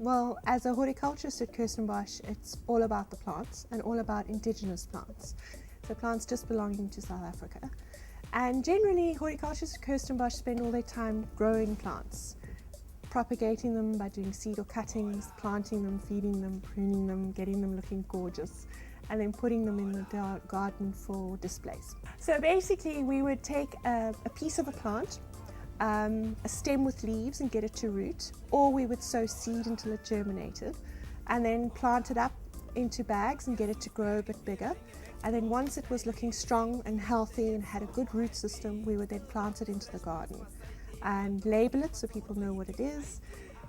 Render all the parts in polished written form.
Well, as a horticulturist at Kirstenbosch, it's all about the plants and all about indigenous plants. So plants just belonging to South Africa. And generally, horticulturists at Kirstenbosch spend all their time growing plants, propagating them by doing seed or cuttings, planting them, feeding them, pruning them, getting them looking gorgeous, and then putting them in the garden for displays. So basically, we would take a piece of a plant, a stem with leaves, and get it to root, or we would sow seed until it germinated and then plant it up into bags and get it to grow a bit bigger. And then once it was looking strong and healthy and had a good root system, we would then plant it into the garden and label it so people know what it is.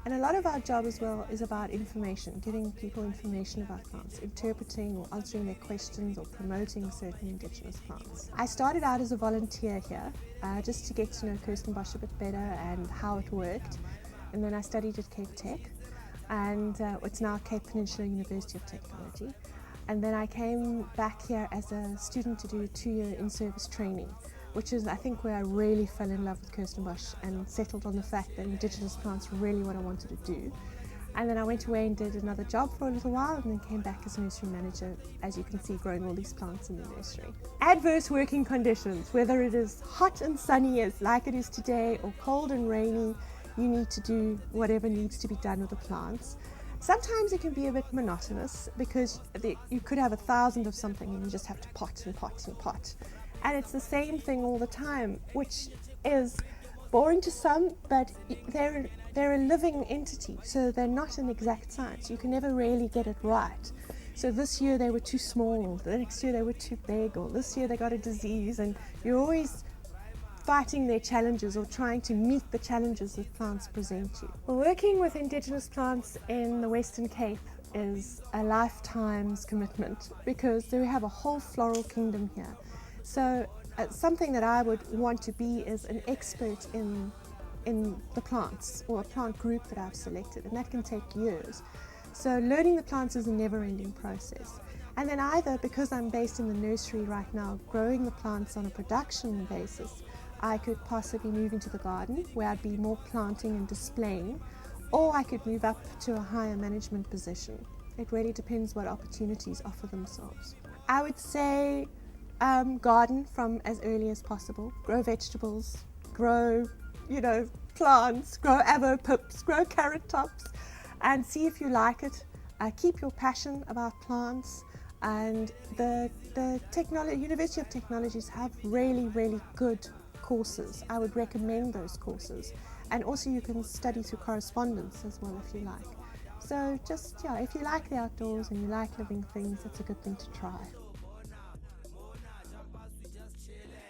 And a lot of our job as well is about information, giving people information about plants, interpreting or answering their questions or promoting certain indigenous plants. I started out as a volunteer here, just to get to know Kirstenbosch a bit better and how it worked. And then I studied at Cape Tech, and it's now Cape Peninsula University of Technology. And then I came back here as a student to do a 2-year in-service training, which is, I think, where I really fell in love with Kirstenbosch and settled on the fact that indigenous plants were really what I wanted to do. And then I went away and did another job for a little while and then came back as nursery manager, as you can see, growing all these plants in the nursery. Adverse working conditions, whether it is hot and sunny as like it is today or cold and rainy, you need to do whatever needs to be done with the plants. Sometimes it can be a bit monotonous because you could have 1,000 of something and you just have to pot and pot and pot. And it's the same thing all the time, which is boring to some, but they're a living entity, so they're not an exact science. You can never really get it right. So this year they were too small, the next year they were too big, or this year they got a disease, and you're always fighting their challenges or trying to meet the challenges that plants present you. Well, working with indigenous plants in the Western Cape is a lifetime's commitment because we have a whole floral kingdom here. So something that I would want to be is an expert in the plants, or a plant group that I've selected, and that can take years. So learning the plants is a never-ending process. And then either, because I'm based in the nursery right now, growing the plants on a production basis, I could possibly move into the garden where I'd be more planting and displaying, or I could move up to a higher management position. It really depends what opportunities offer themselves. I would say garden from as early as possible. Grow vegetables, grow, plants, grow avo pips, grow carrot tops, and see if you like it. Keep your passion about plants, and the University of Technologies have really, really good courses. I would recommend those courses, and also you can study through correspondence as well if you like. So just, if you like the outdoors and you like living things, it's a good thing to try.